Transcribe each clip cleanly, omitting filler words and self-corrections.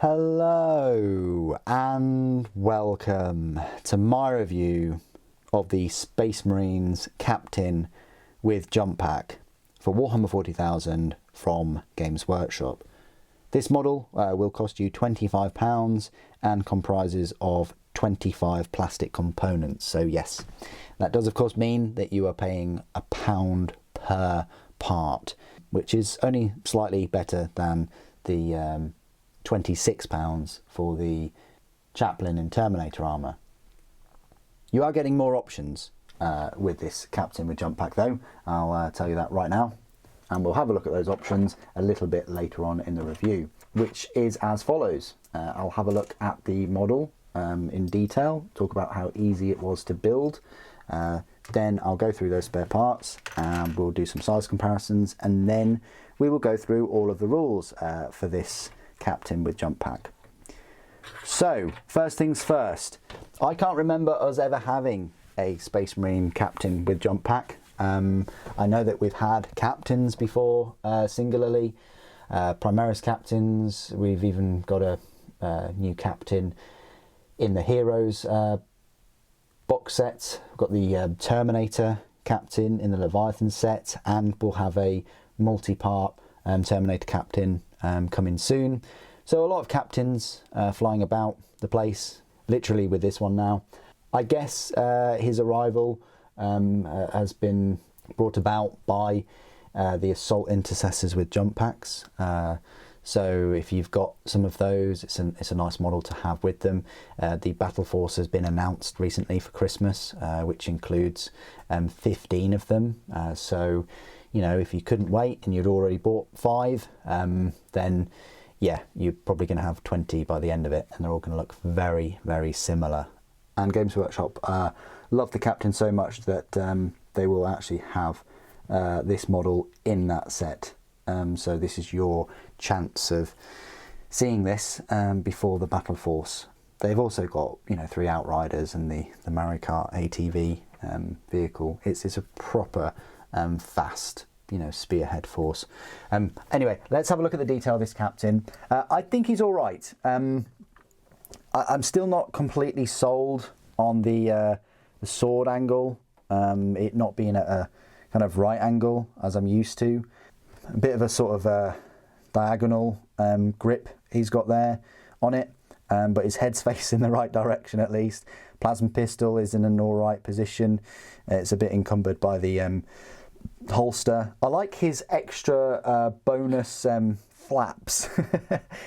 Hello and welcome to my review of the Space Marines Captain with Jump Pack for Warhammer 40,000 from Games Workshop. This model will cost you £25 and comprises of 25 plastic components. So yes, that does of course mean that you are paying £1 per part, which is only slightly better than the £26 for the Chaplain and Terminator armour. You are getting more options with this Captain with Jump Pack though, I'll tell you that right now, and we'll have a look at those options a little bit later on in the review, which is as follows. I'll have a look at the model in detail, talk about how easy it was to build, then I'll go through those spare parts and we'll do some size comparisons, and then we will go through all of the rules for this Captain with Jump Pack. So first things first, I can't remember us ever having a Space Marine Captain with Jump Pack. I know that we've had captains before singularly, Primaris captains. We've even got a new captain in the Heroes box set. We've got the Terminator captain in the Leviathan set, and we'll have a multi-part Terminator captain coming soon. So a lot of captains flying about the place, literally with this one now. I guess his arrival has been brought about by the Assault Intercessors with Jump Packs. So if you've got some of those, it's a nice model to have with them. The Battle Force has been announced recently for Christmas, which includes 15 of them. So, you know, if you couldn't wait and you'd already bought 5, then yeah, you're probably going to have 20 by the end of it, and they're all going to look very, very similar. And Games Workshop love the Captain so much that they will actually have this model in that set. So this is your chance of seeing this before the Battle Force. They've also got, you know, 3 Outriders and the Marikart ATV vehicle. It's a proper fast, you know, spearhead force. Anyway, let's have a look at the detail of this Captain. I think he's all right. I'm still not completely sold on the sword angle, it not being at a kind of right angle as I'm used to. A bit of a sort of a diagonal grip he's got there on it, but his head's facing the right direction at least. Plasma pistol is in an all right position. It's a bit encumbered by the holster. I like his extra bonus flaps,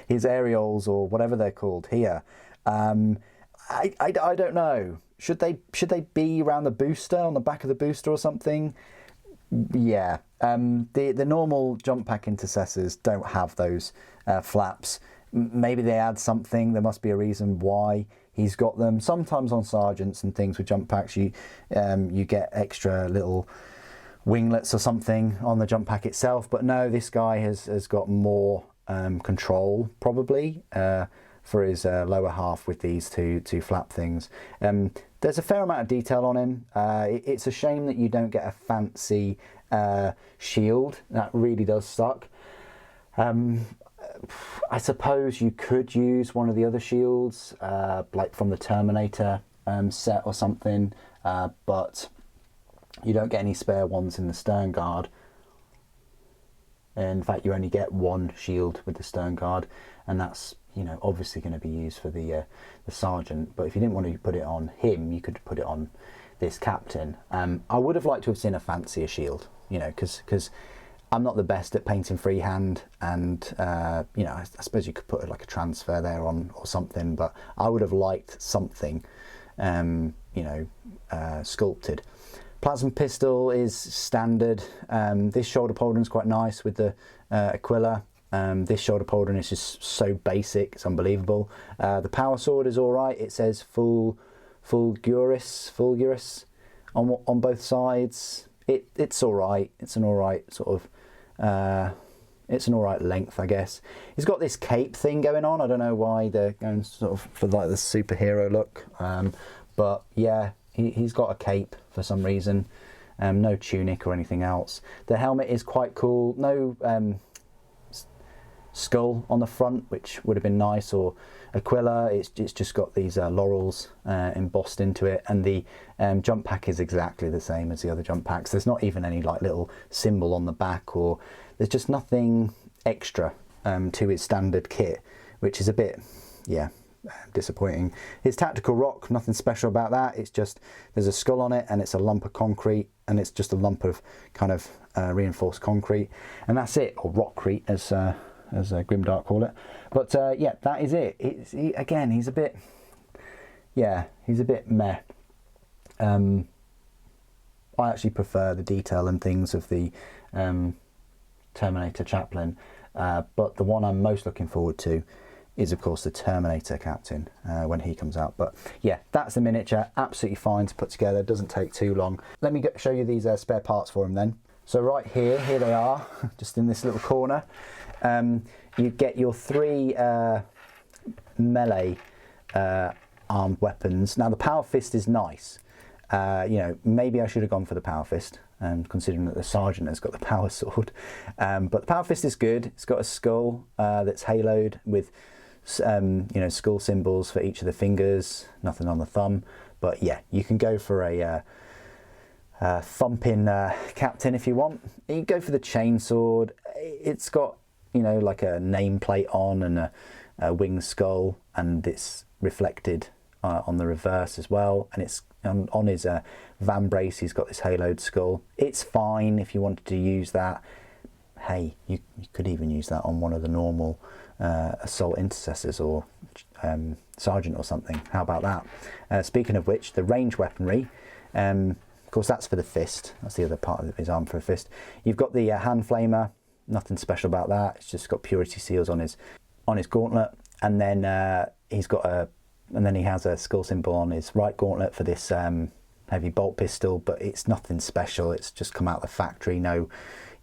his aerials or whatever they're called here. I don't know. Should they be around the booster, on the back of the booster or something? Yeah. The normal Jump Pack Intercessors don't have those flaps. Maybe they add something. There must be a reason why he's got them. Sometimes on Sergeants and things with Jump Packs, you get extra little winglets or something on the Jump Pack itself, but no, this guy has got more control probably for his lower half with these two flap things. There's a fair amount of detail on him. It's a shame that you don't get a fancy shield. That really does suck. I suppose you could use one of the other shields, like from the Terminator set or something, but you don't get any spare ones in the Stern Guard. In fact, you only get one shield with the Stern Guard, and that's, you know, obviously going to be used for the Sergeant. But if you didn't want to put it on him, you could put it on this Captain. I would have liked to have seen a fancier shield, you know, because I'm not the best at painting freehand, and you know, I suppose you could put like a transfer there on or something, but I would have liked something, you know, sculpted. Plasma pistol is standard. This shoulder pauldron is quite nice with the Aquila. This shoulder pauldron is just so basic, it's unbelievable. The power sword is all right. It says fulgurus on both sides. It's all right. It's an all right sort of. It's an all right length, I guess. He's got this cape thing going on. I don't know why they're going sort of for like the superhero look, but yeah, he's got a cape for some reason. No tunic or anything else. The helmet is quite cool. No skull on the front, which would have been nice, or Aquila. It's just got these laurels embossed into it, and the jump pack is exactly the same as the other jump packs. There's not even any like little symbol on the back, or there's just nothing extra to his standard kit, which is a bit, yeah, disappointing. His tactical rock, nothing special about that. It's just there's a skull on it, and it's a lump of concrete, and it's just a lump of kind of reinforced concrete, and that's it, or rockcrete as Grimdark call it. But yeah, that is it. Again, he's a bit, yeah, he's a bit meh. I actually prefer the detail and things of the Terminator Chaplain, but the one I'm most looking forward to is of course the Terminator Captain when he comes out. But yeah, that's the miniature, absolutely fine to put together, doesn't take too long. Let me show you these spare parts for him then. So right here they are, just in this little corner. You get your 3 melee armed weapons. Now the Power Fist is nice. You know, maybe I should have gone for the Power Fist, considering that the Sergeant has got the Power Sword. But the Power Fist is good. It's got a skull that's haloed with, you know, skull symbols for each of the fingers, nothing on the thumb. But yeah, you can go for a thumping Captain if you want. You can go for the chainsword. It's got, you know, like a nameplate on and a winged skull, and it's reflected on the reverse as well, and it's on his van brace. He's got this haloed skull. It's fine if you wanted to use that. Hey, you could even use that on one of the normal assault intercessors or sergeant or something. How about that? Speaking of which, the range weaponry, of course that's for the fist. That's the other part of his arm for a fist. You've got the hand flamer. Nothing special about that. It's just got purity seals on his gauntlet, and then he has a skull symbol on his right gauntlet for this heavy bolt pistol. But it's nothing special. It's just come out of the factory. No,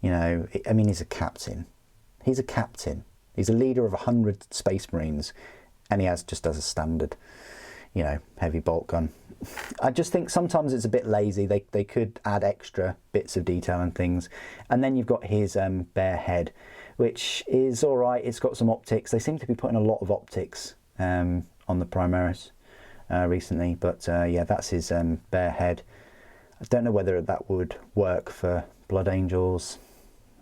you know, I mean, he's a captain. He's a captain. He's a leader of 100 Space Marines, and he just as a standard, you know, heavy bolt gun. I just think sometimes it's a bit lazy. They could add extra bits of detail and things. And then you've got his bare head, which is all right. It's got some optics. They seem to be putting a lot of optics on the Primaris recently. But yeah, that's his bare head. I don't know whether that would work for Blood Angels.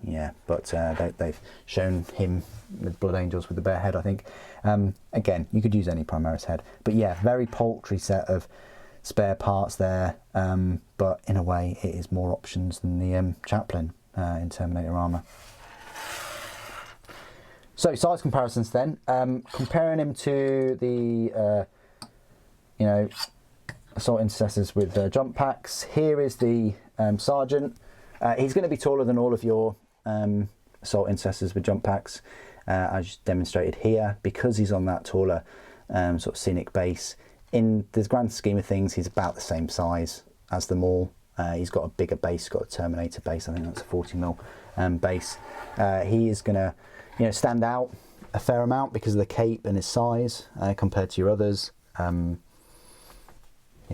Yeah, but they've shown him with Blood Angels with the bare head, I think. Again, you could use any Primaris head. But yeah, very paltry set of spare parts there, but in a way it is more options than the Chaplain in Terminator armour. So size comparisons then, comparing him to the you know, assault intercessors with jump packs. Here is the Sergeant. He's going to be taller than all of your assault intercessors with jump packs, as demonstrated here, because he's on that taller sort of scenic base. In the grand scheme of things, he's about the same size as them all. He's got a bigger base, he's got a Terminator base. I think that's a 40mm base. He is going to, you know, stand out a fair amount because of the cape and his size compared to your others. You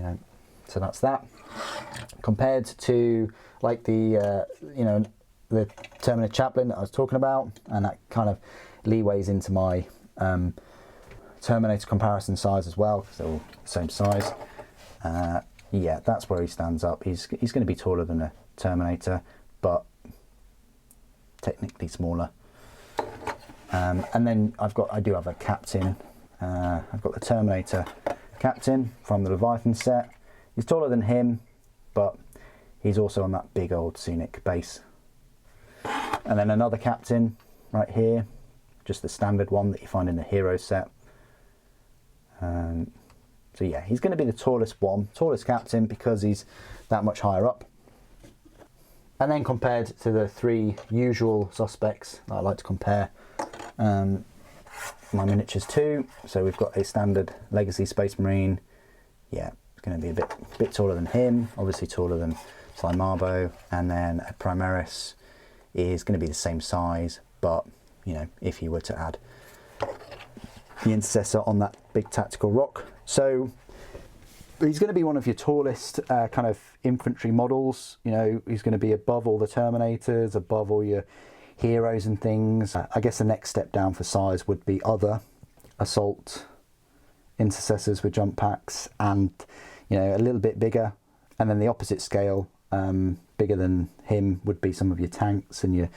know, so that's that. Compared to like the you know, the Terminator Chaplain that I was talking about, and that kind of leeways into my Terminator comparison size as well, because they're all the same size. Yeah, that's where he stands up. He's going to be taller than a Terminator, but technically smaller. And then I do have a Captain. I've got the Terminator Captain from the Leviathan set. He's taller than him, but he's also on that big old scenic base. And then another Captain right here, just the standard one that you find in the Hero set. So yeah, he's going to be the tallest Captain, because he's that much higher up. And then compared to the 3 usual suspects that I like to compare my miniatures to, so we've got a standard Legacy Space Marine. Yeah, it's going to be a bit taller than him, obviously taller than Slimarbo, and then a Primaris is going to be the same size, but you know, if you were to add the intercessor on that big tactical rock. So he's going to be one of your tallest kind of infantry models. You know, he's going to be above all the Terminators, above all your heroes and things. I guess the next step down for size would be other assault intercessors with jump packs, and you know, a little bit bigger. And then the opposite scale, bigger than him, would be some of your tanks and your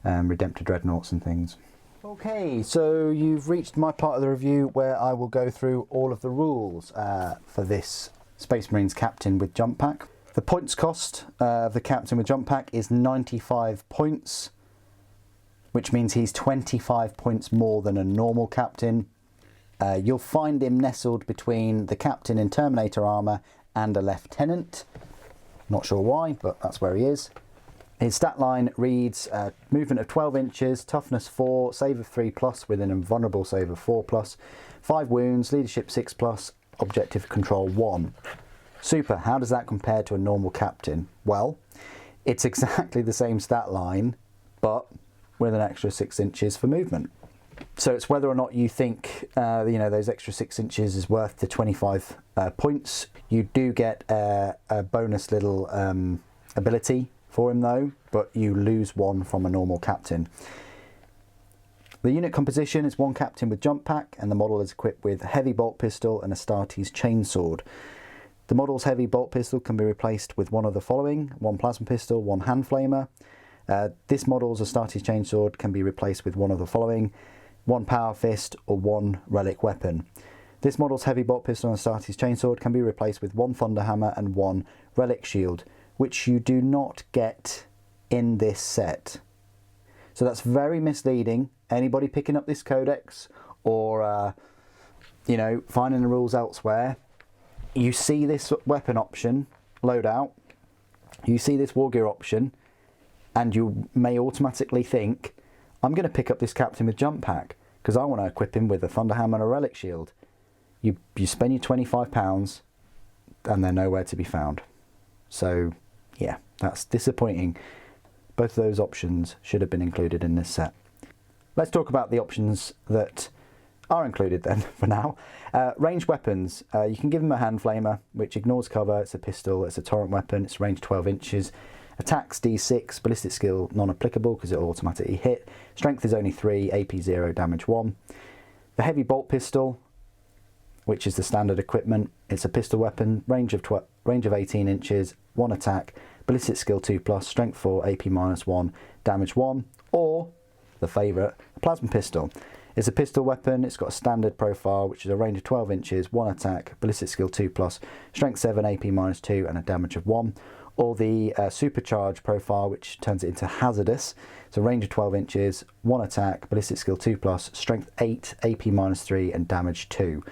Redemptor dreadnoughts and things. Okay, so you've reached my part of the review where I will go through all of the rules for this Space Marines Captain with jump pack. The points cost of the Captain with jump pack is 95 points, which means he's 25 points more than a normal Captain. You'll find him nestled between the Captain in Terminator armour and a Lieutenant. Not sure why, but that's where he is. His stat line reads movement of 12 inches, toughness 4, save of 3+, with an invulnerable save of 4+, 5 wounds, leadership 6+, objective control 1. Super, how does that compare to a normal Captain? Well, it's exactly the same stat line, but with an extra 6 inches for movement. So it's whether or not you think you know, those extra 6 inches is worth the 25 points. You do get a bonus little ability for him though, but you lose one from a normal Captain. The unit composition is one Captain with jump pack, and the model is equipped with a heavy bolt pistol and Astartes chainsword. The model's heavy bolt pistol can be replaced with one of the following: one plasma pistol, one hand flamer. This model's Astartes chainsword can be replaced with one of the following: one power fist or one relic weapon. This model's heavy bolt pistol and Astartes chainsword can be replaced with one thunder hammer and one relic shield, which you do not get in this set. So that's very misleading. Anybody picking up this codex or you know, finding the rules elsewhere, you see this weapon option loadout, you see this war gear option, and you may automatically think, I'm going to pick up this Captain with jump pack because I want to equip him with a thunder hammer and a relic shield. You spend your £25 and they're nowhere to be found. So yeah, that's disappointing. Both of those options should have been included in this set. Let's talk about the options that are included then for now. Ranged weapons. You can give him a hand flamer, which ignores cover. It's a pistol, it's a torrent weapon, it's range 12 inches. Attacks D6, ballistic skill non-applicable because it will automatically hit. Strength is only 3, AP 0, damage 1. The heavy bolt pistol, which is the standard equipment, it's a pistol weapon, range of 18 inches, 1 attack, ballistic skill 2+, strength 4, AP -1, damage 1. Or the favourite, a plasma pistol. It's a pistol weapon, it's got a standard profile, which is a range of 12 inches, 1 attack, ballistic skill 2+, strength 7, AP -2, and a damage of 1. Or the supercharged profile, which turns it into hazardous. It's a range of 12 inches, 1 attack, ballistic skill 2+, strength 8, AP -3, and damage 2.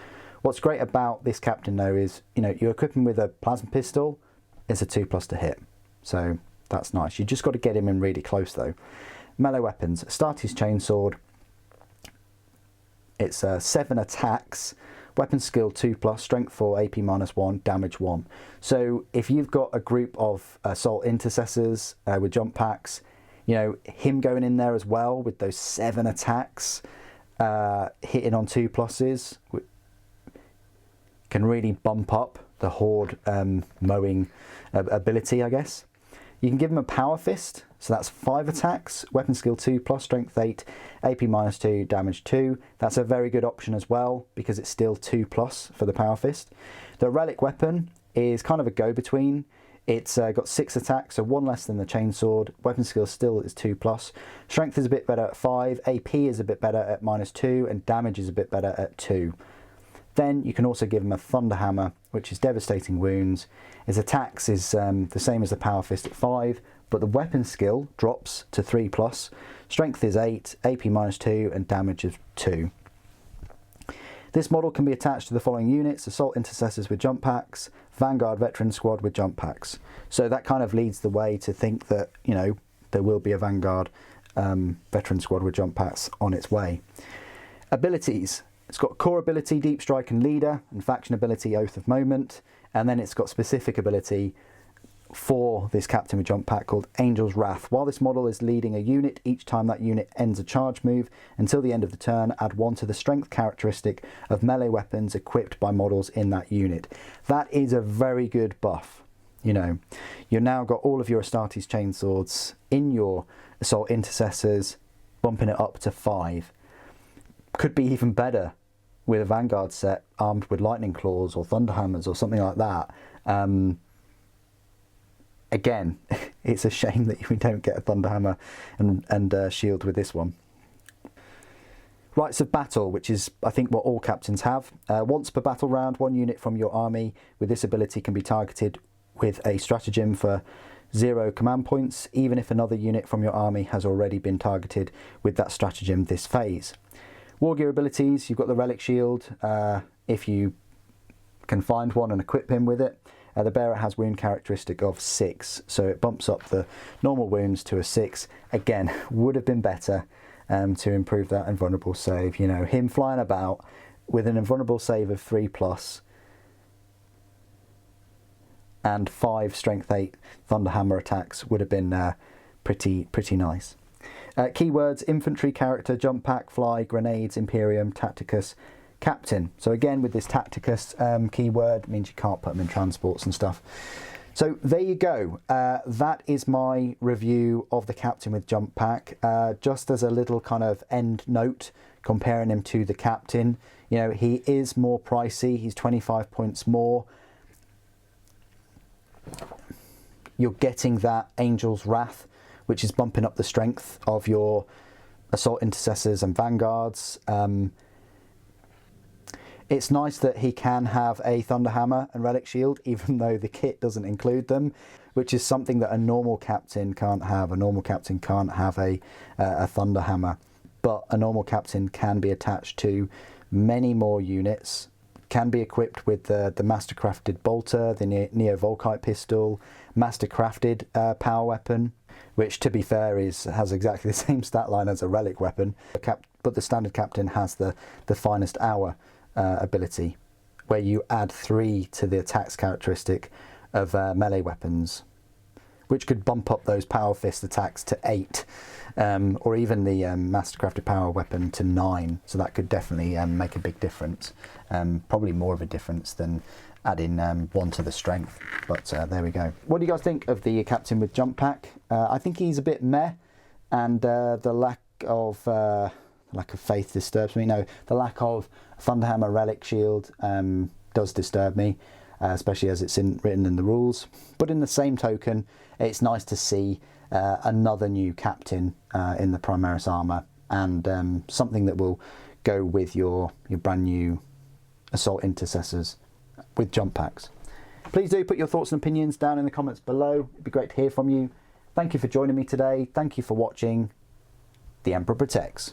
What's great about this Captain though is, you know, you equip him with a plasma pistol, it's a 2+ to hit. So that's nice. You just got to get him in really close though. Melee weapons, Astartes chainsword. It's 7 attacks, weapon skill 2+, strength 4, AP -1, damage 1. So if you've got a group of assault intercessors with jump packs, you know, him going in there as well with those 7 attacks, hitting on 2+s, can really bump up the horde mowing ability, I guess. You can give him a power fist, so that's 5 attacks, weapon skill 2+, strength 8, AP -2, damage 2. That's a very good option as well because it's still 2+ for the power fist. The relic weapon is kind of a go-between. It's got 6 attacks, so 1 less than the chainsword. Weapon skill still is 2+. Strength is a bit better at 5, AP is a bit better at -2, and damage is a bit better at 2. Then you can also give him a thunder hammer, which is devastating wounds. His attacks is the same as the power fist at 5, but the weapon skill drops to 3+. Strength is 8, AP -2, and damage is 2. This model can be attached to the following units: assault intercessors with jump packs, Vanguard veteran squad with jump packs. So that kind of leads the way to think that, you know, there will be a Vanguard veteran squad with jump packs on its way. Abilities. It's got core ability, Deep Strike and Leader, and faction ability, Oath of Moment, and then it's got specific ability for this Captain with jump pack called Angel's Wrath. While this model is leading a unit, each time that unit ends a charge move, until the end of the turn, add 1 to the strength characteristic of melee weapons equipped by models in that unit. That is a very good buff. You know, you've now got all of your Astartes chainswords in your assault intercessors, bumping it up to 5. Could be even better with a Vanguard set armed with lightning claws or thunderhammers or something like that. Again, it's a shame that we don't get a thunderhammer and shield with this one. Rites of Battle, which is, I think, what all captains have. Once per battle round, 1 unit from your army with this ability can be targeted with a stratagem for 0 command points, even if another unit from your army has already been targeted with that stratagem this phase. War gear abilities, you've got the Relic Shield, if you can find one and equip him with it. The bearer has wound characteristic of 6, so it bumps up the normal wounds to a 6. Again, would have been better to improve that invulnerable save. You know, him flying about with an invulnerable save of 3+, and 5 strength 8 thunderhammer attacks would have been pretty nice. Keywords: infantry, character, jump pack, fly, grenades, Imperium, Tacticus, captain. So again, with this Tacticus keyword, means you can't put them in transports and stuff. So there you go. That is my review of the captain with jump pack. Just as a little kind of end note, comparing him to the captain, you know, he is more pricey. He's 25 points more. You're getting that Angel's Wrath, which is bumping up the strength of your assault intercessors and vanguards. It's nice that he can have a Thunderhammer and Relic Shield, even though the kit doesn't include them, which is something that a normal captain can't have. A normal captain can't have a Thunderhammer, but a normal captain can be attached to many more units, can be equipped with the Mastercrafted Bolter, the Neo Volkite Pistol, Mastercrafted Power Weapon, which, to be fair, has exactly the same stat line as a relic weapon, but the standard captain has the finest hour ability, where you add 3 to the attacks characteristic of melee weapons, which could bump up those power fist attacks to 8, or even the Mastercrafted Power Weapon to 9. So that could definitely make a big difference, probably more of a difference than adding 1 to the strength. But there we go. What do you guys think of the captain with jump pack? I think he's a bit meh, and the lack of faith disturbs me. No, the lack of Thunderhammer Relic Shield does disturb me, especially as it's written in the rules. But in the same token, it's nice to see another new captain in the Primaris armour, and something that will go with your brand new assault intercessors with jump packs. Please do put your thoughts and opinions down in the comments below. It'd be great to hear from you. Thank you for joining me today. Thank you for watching. The Emperor Protects.